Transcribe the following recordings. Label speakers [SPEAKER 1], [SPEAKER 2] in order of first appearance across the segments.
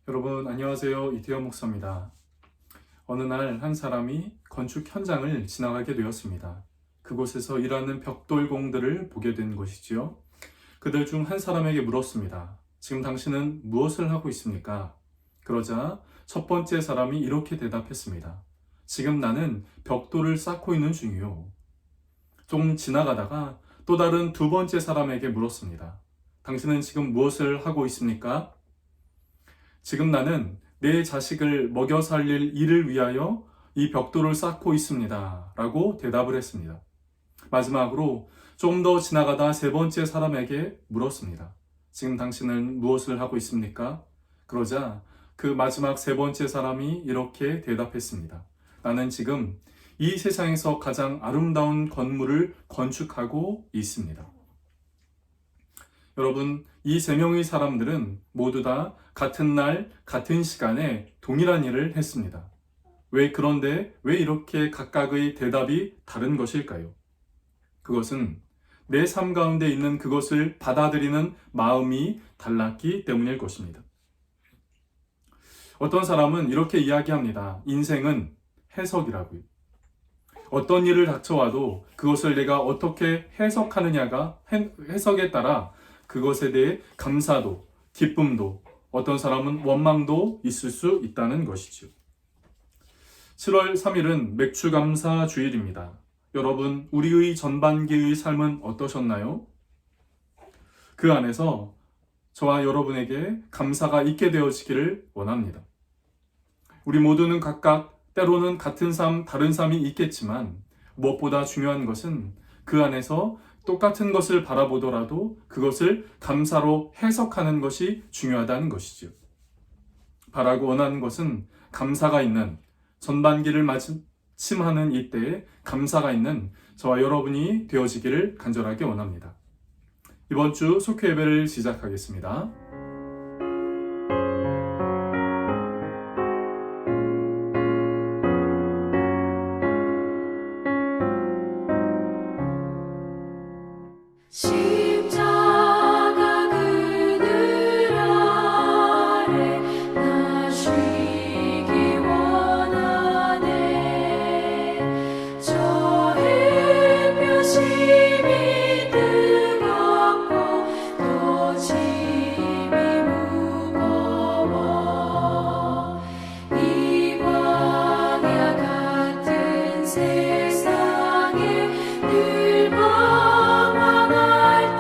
[SPEAKER 1] 여러분 안녕하세요. 이태현 목사입니다. 어느 날 한 사람이 건축 현장을 지나가게 되었습니다. 그곳에서 일하는 벽돌공들을 보게 된 것이지요. 그들 중 한 사람에게 물었습니다. 지금 당신은 무엇을 하고 있습니까? 그러자 첫 번째 사람이 이렇게 대답했습니다. 지금 나는 벽돌을 쌓고 있는 중이요. 좀 지나가다가 또 다른 두 번째 사람에게 물었습니다. 당신은 지금 무엇을 하고 있습니까? 지금 나는 내 자식을 먹여 살릴 일을 위하여 이 벽돌을 쌓고 있습니다. 라고 대답을 했습니다. 마지막으로 좀 더 지나가다 세 번째 사람에게 물었습니다. 지금 당신은 무엇을 하고 있습니까? 그러자 그 마지막 세 번째 사람이 이렇게 대답했습니다. 나는 지금 이 세상에서 가장 아름다운 건물을 건축하고 있습니다. 여러분, 이 세 명의 사람들은 모두 다 같은 날, 같은 시간에 동일한 일을 했습니다. 그런데 왜 이렇게 각각의 대답이 다른 것일까요? 그것은 내 삶 가운데 있는 그것을 받아들이는 마음이 달랐기 때문일 것입니다. 어떤 사람은 이렇게 이야기합니다. 인생은 해석이라고요. 어떤 일을 닥쳐와도 그것을 내가 어떻게 해석하느냐가 해석에 따라 그것에 대해 감사도, 기쁨도, 어떤 사람은 원망도 있을 수 있다는 것이죠. 7월 3일은 맥주감사 주일입니다. 여러분, 우리의 전반기의 삶은 어떠셨나요? 그 안에서 저와 여러분에게 감사가 있게 되어지기를 원합니다. 우리 모두는 각각 때로는 같은 삶, 다른 삶이 있겠지만 무엇보다 중요한 것은 그 안에서 똑같은 것을 바라보더라도 그것을 감사로 해석하는 것이 중요하다는 것이죠. 바라고 원하는 것은 감사가 있는 전반기를 마침하는 이때에 감사가 있는 저와 여러분이 되어지기를 간절하게 원합니다. 이번 주 속회 예배를 시작하겠습니다.
[SPEAKER 2] 십자가 그늘 아래 나 쉬기 원하네. 저 햇볕이 이미 뜨겁고 또 짐이 무거워. 이 광야 같은 세상에 늘 방황할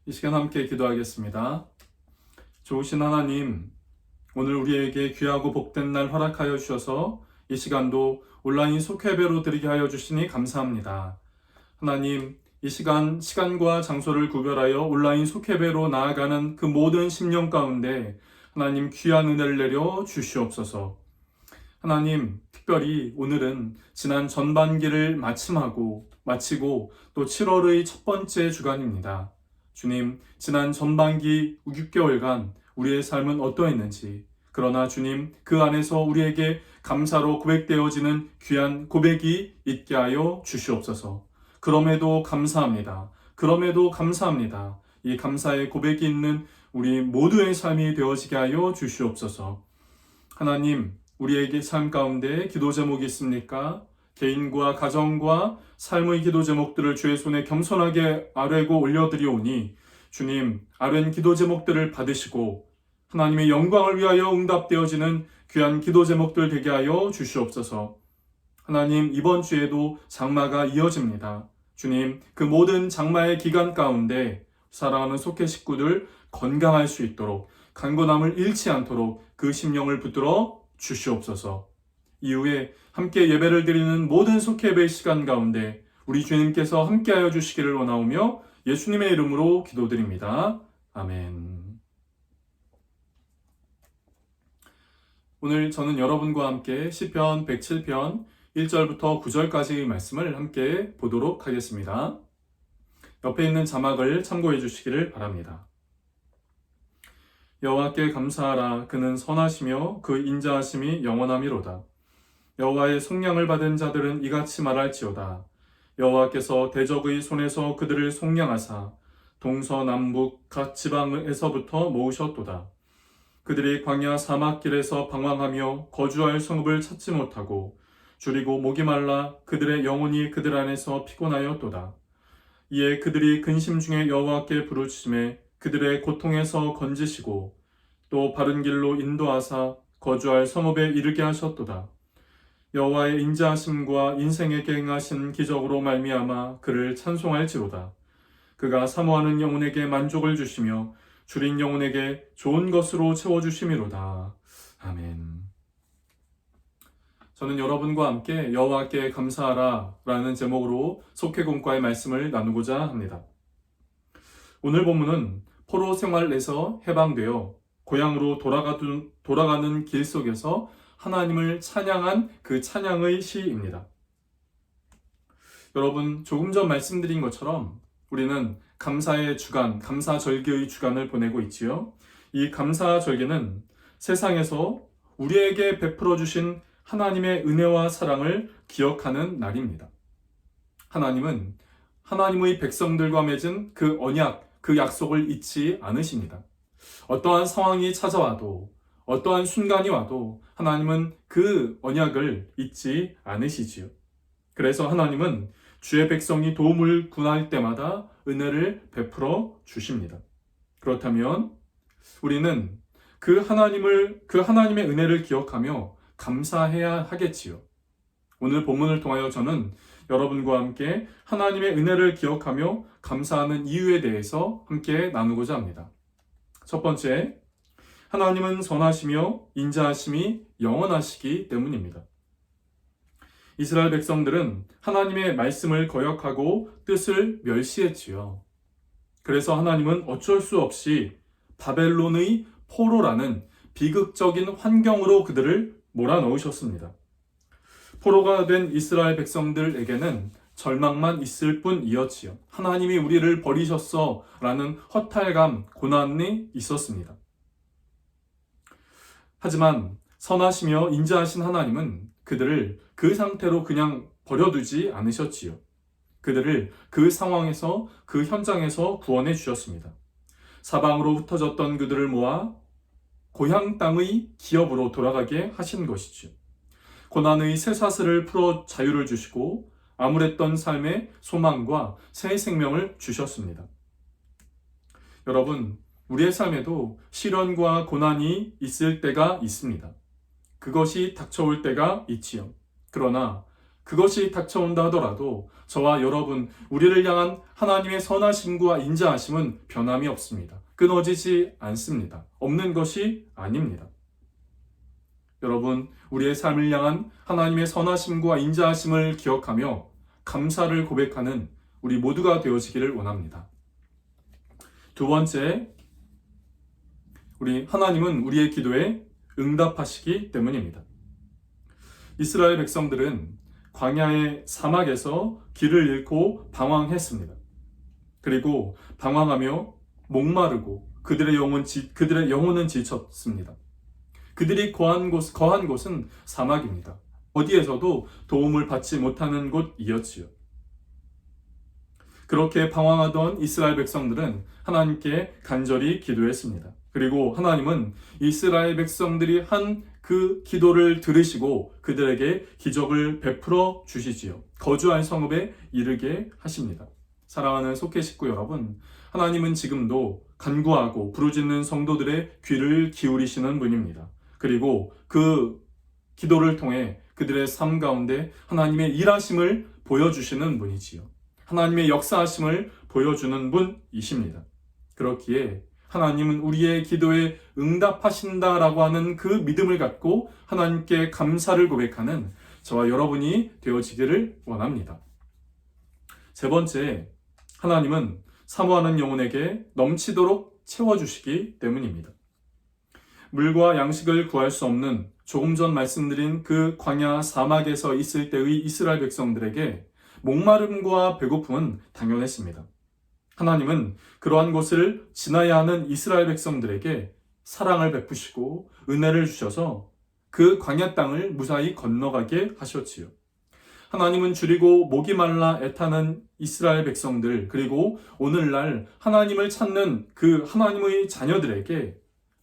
[SPEAKER 1] 이 시간 함께 기도하겠습니다. 좋으신 하나님, 오늘 우리에게 귀하고 복된 날 허락하여 주셔서 이 시간도 온라인 속회배로 드리게 하여 주시니 감사합니다. 하나님, 이 시간과 장소를 구별하여 온라인 속회배로 나아가는 그 모든 심령 가운데 하나님 귀한 은혜를 내려 주시옵소서. 하나님, 특별히 오늘은 지난 전반기를 마치고 또 7월의 첫 번째 주간입니다. 주님, 지난 전반기 6개월간 우리의 삶은 어떠했는지, 그러나 주님, 그 안에서 우리에게 감사로 고백되어지는 귀한 고백이 있게 하여 주시옵소서. 그럼에도 감사합니다. 이 감사의 고백이 있는 우리 모두의 삶이 되어지게 하여 주시옵소서. 하나님, 우리에게 삶 가운데 기도 제목이 있습니까? 개인과 가정과 삶의 기도 제목들을 주의 손에 겸손하게 아뢰고 올려드리오니 주님, 아뢰는 기도 제목들을 받으시고 하나님의 영광을 위하여 응답되어지는 귀한 기도 제목들 되게 하여 주시옵소서. 하나님, 이번 주에도 장마가 이어집니다. 주님, 그 모든 장마의 기간 가운데 사랑하는 속회 식구들 건강할 수 있도록, 강건함을 잃지 않도록 그 심령을 붙들어 주시옵소서. 이후에 함께 예배를 드리는 모든 속회배의 시간 가운데 우리 주님께서 함께하여 주시기를 원하오며 예수님의 이름으로 기도드립니다. 아멘. 오늘 저는 여러분과 함께 시편 107편 1절부터 9절까지의 말씀을 함께 보도록 하겠습니다. 옆에 있는 자막을 참고해 주시기를 바랍니다. 여호와께 감사하라. 그는 선하시며 그 인자하심이 영원함이로다. 여호와의 속량을 받은 자들은 이같이 말할지어다. 여호와께서 대적의 손에서 그들을 속량하사 동서남북 각 지방에서부터 모으셨도다. 그들이 광야 사막길에서 방황하며 거주할 성읍을 찾지 못하고 줄이고 목이 말라 그들의 영혼이 그들 안에서 피곤하였도다. 이에 그들이 근심 중에 여호와께 부르짖음에 그들의 고통에서 건지시고 또 바른 길로 인도하사 거주할 성읍에 이르게 하셨도다. 여호와의 인자하심과 인생에게 행하신 기적으로 말미암아 그를 찬송할지로다. 그가 사모하는 영혼에게 만족을 주시며 줄인 영혼에게 좋은 것으로 채워주심이로다. 아멘. 저는 여러분과 함께 여호와께 감사하라 라는 제목으로 속회공과의 말씀을 나누고자 합니다. 오늘 본문은 포로 생활에서 해방되어 고향으로 돌아가는 길 속에서 하나님을 찬양한 그 찬양의 시입니다. 여러분, 조금 전 말씀드린 것처럼 우리는 감사의 주간, 감사절기의 주간을 보내고 있지요. 이 감사절기는 세상에서 우리에게 베풀어 주신 하나님의 은혜와 사랑을 기억하는 날입니다. 하나님은 하나님의 백성들과 맺은 그 언약, 그 약속을 잊지 않으십니다. 어떠한 상황이 찾아와도, 어떠한 순간이 와도 하나님은 그 언약을 잊지 않으시지요. 그래서 하나님은 주의 백성이 도움을 구할 때마다 은혜를 베풀어 주십니다. 그렇다면 우리는 그 하나님의 은혜를 기억하며 감사해야 하겠지요. 오늘 본문을 통하여 저는 여러분과 함께 하나님의 은혜를 기억하며 감사하는 이유에 대해서 함께 나누고자 합니다. 첫 번째, 하나님은 선하시며 인자하심이 영원하시기 때문입니다. 이스라엘 백성들은 하나님의 말씀을 거역하고 뜻을 멸시했지요. 그래서 하나님은 어쩔 수 없이 바벨론의 포로라는 비극적인 환경으로 그들을 몰아넣으셨습니다. 포로가 된 이스라엘 백성들에게는 절망만 있을 뿐이었지요. 하나님이 우리를 버리셨어 라는 허탈감, 고난이 있었습니다. 하지만 선하시며 인자하신 하나님은 그들을 그 상태로 그냥 버려두지 않으셨지요. 그들을 그 상황에서, 그 현장에서 구원해 주셨습니다. 사방으로 흩어졌던 그들을 모아 고향 땅의 기업으로 돌아가게 하신 것이죠. 고난의 쇠사슬을 풀어 자유를 주시고 암울했던 삶에 소망과 새 생명을 주셨습니다. 여러분, 우리의 삶에도 시련과 고난이 있을 때가 있습니다. 그것이 닥쳐올 때가 있지요. 그러나 그것이 닥쳐온다 하더라도 저와 여러분, 우리를 향한 하나님의 선하심과 인자하심은 변함이 없습니다. 끊어지지 않습니다. 없는 것이 아닙니다. 여러분, 우리의 삶을 향한 하나님의 선하심과 인자하심을 기억하며 감사를 고백하는 우리 모두가 되어지기를 원합니다. 두 번째, 하나님은 우리의 기도에 응답하시기 때문입니다. 이스라엘 백성들은 광야의 사막에서 길을 잃고 방황했습니다. 그리고 방황하며 목마르고 그들의 영혼은 지쳤습니다. 그들이 거한 곳은 사막입니다. 어디에서도 도움을 받지 못하는 곳이었지요. 그렇게 방황하던 이스라엘 백성들은 하나님께 간절히 기도했습니다. 그리고 하나님은 이스라엘 백성들이 한 그 기도를 들으시고 그들에게 기적을 베풀어 주시지요. 거주할 성읍에 이르게 하십니다. 사랑하는 속회 식구 여러분, 하나님은 지금도 간구하고 부르짖는 성도들의 귀를 기울이시는 분입니다. 그리고 그 기도를 통해 그들의 삶 가운데 하나님의 일하심을 보여주시는 분이지요. 하나님의 역사하심을 보여주는 분이십니다. 그렇기에 하나님은 우리의 기도에 응답하신다라고 하는 그 믿음을 갖고 하나님께 감사를 고백하는 저와 여러분이 되어지기를 원합니다. 세 번째, 하나님은 사모하는 영혼에게 넘치도록 채워주시기 때문입니다. 물과 양식을 구할 수 없는 조금 전 말씀드린 그 광야 사막에서 있을 때의 이스라엘 백성들에게 목마름과 배고픔은 당연했습니다. 하나님은 그러한 곳을 지나야 하는 이스라엘 백성들에게 사랑을 베푸시고 은혜를 주셔서 그 광야 땅을 무사히 건너가게 하셨지요. 하나님은 줄이고 목이 말라 애타는 이스라엘 백성들, 그리고 오늘날 하나님을 찾는 그 하나님의 자녀들에게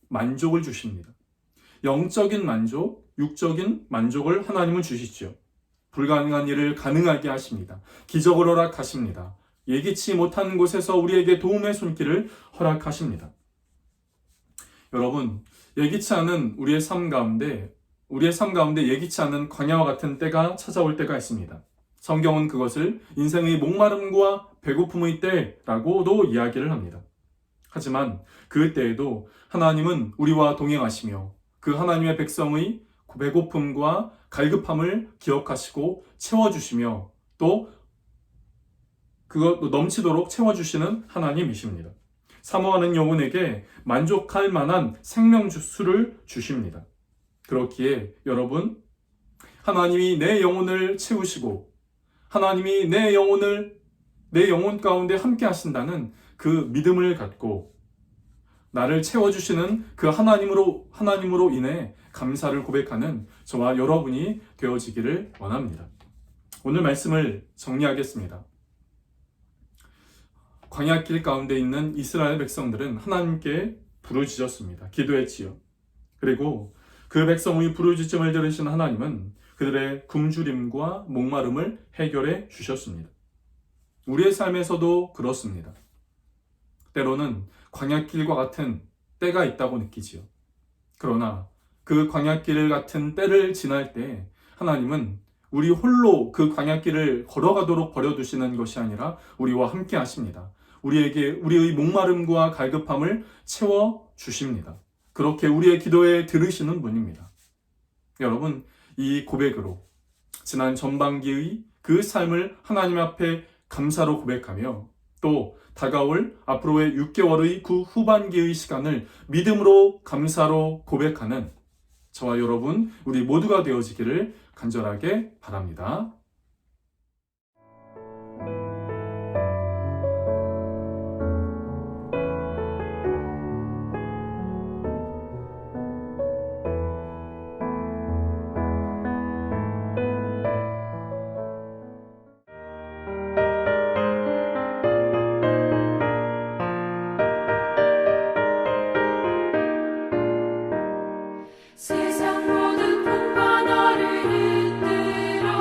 [SPEAKER 1] 만족을 주십니다. 영적인 만족, 육적인 만족을 하나님은 주시죠. 불가능한 일을 가능하게 하십니다. 기적을 허락하십니다. 예기치 못한 곳에서 우리에게 도움의 손길을 허락하십니다. 여러분, 예기치 않은 우리의 삶 가운데 예기치 않은 광야와 같은 때가 찾아올 때가 있습니다. 성경은 그것을 인생의 목마름과 배고픔의 때라고도 이야기를 합니다. 하지만 그 때에도 하나님은 우리와 동행하시며 그 하나님의 백성의 배고픔과 갈급함을 기억하시고 채워주시며 또 그것도 넘치도록 채워주시는 하나님이십니다. 사모하는 영혼에게 만족할 만한 생명수를 주십니다. 그렇기에 여러분, 하나님이 내 영혼을 채우시고 하나님이 내 영혼 가운데 함께 하신다는 그 믿음을 갖고 나를 채워주시는 그 하나님으로 인해 감사를 고백하는 저와 여러분이 되어지기를 원합니다. 오늘 말씀을 정리하겠습니다. 광야길 가운데 있는 이스라엘 백성들은 하나님께 부르짖었습니다. 기도했지요. 그리고 그 백성의 부르짖음을 들으신 하나님은 그들의 굶주림과 목마름을 해결해 주셨습니다. 우리의 삶에서도 그렇습니다. 때로는 광야길과 같은 때가 있다고 느끼지요. 그러나 그 광야길 같은 때를 지날 때 하나님은 우리 홀로 그 광야길을 걸어가도록 버려두시는 것이 아니라 우리와 함께 하십니다. 우리의 목마름과 갈급함을 채워주십니다. 그렇게 우리의 기도에 들으시는 분입니다. 여러분, 이 고백으로 지난 전반기의 그 삶을 하나님 앞에 감사로 고백하며 또 다가올 앞으로의 6개월의 그 후반기의 시간을 믿음으로 감사로 고백하는 저와 여러분, 우리 모두가 되어지기를 간절하게 바랍니다.
[SPEAKER 2] 세상 모든 풍파 나를 흔들어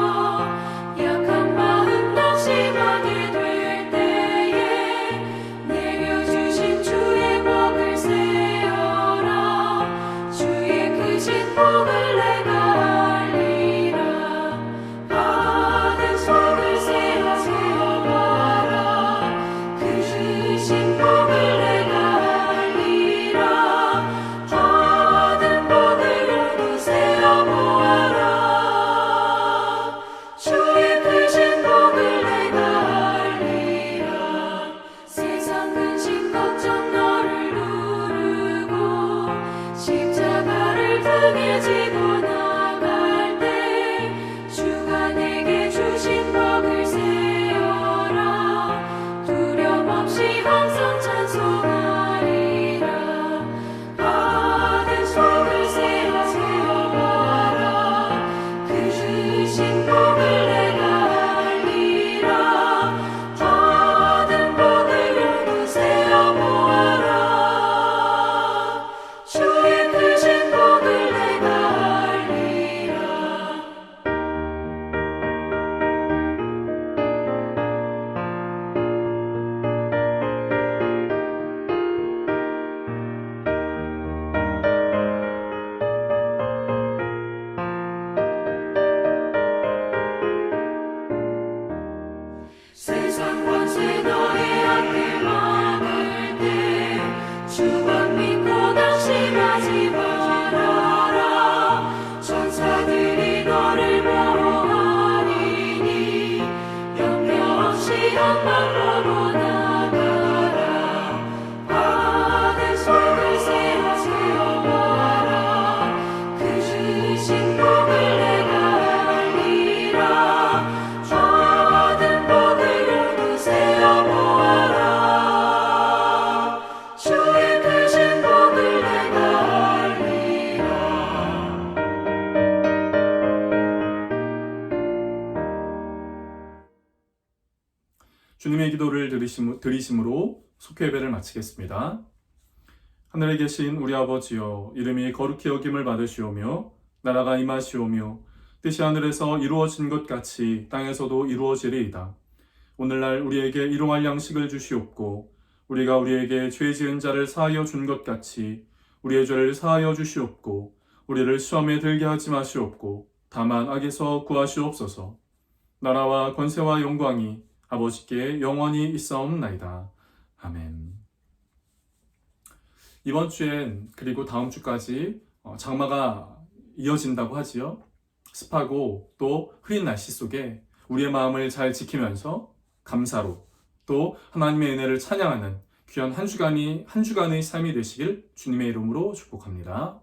[SPEAKER 1] 드리심으로 속회 예배를 마치겠습니다. 하늘에 계신 우리 아버지여, 이름이 거룩히 여김을 받으시오며 나라가 임하시오며 뜻이 하늘에서 이루어진 것 같이 땅에서도 이루어지리이다. 오늘날 우리에게 일용할 양식을 주시옵고 우리가 우리에게 죄 지은 자를 사하여 준 것 같이 우리의 죄를 사하여 주시옵고 우리를 시험에 들게 하지 마시옵고 다만 악에서 구하시옵소서. 나라와 권세와 영광이 아버지께 영원히 있사옵나이다. 아멘. 이번 주엔 그리고 다음 주까지 장마가 이어진다고 하지요. 습하고 또 흐린 날씨 속에 우리의 마음을 잘 지키면서 감사로 또 하나님의 은혜를 찬양하는 귀한 한 주간의 삶이 되시길 주님의 이름으로 축복합니다.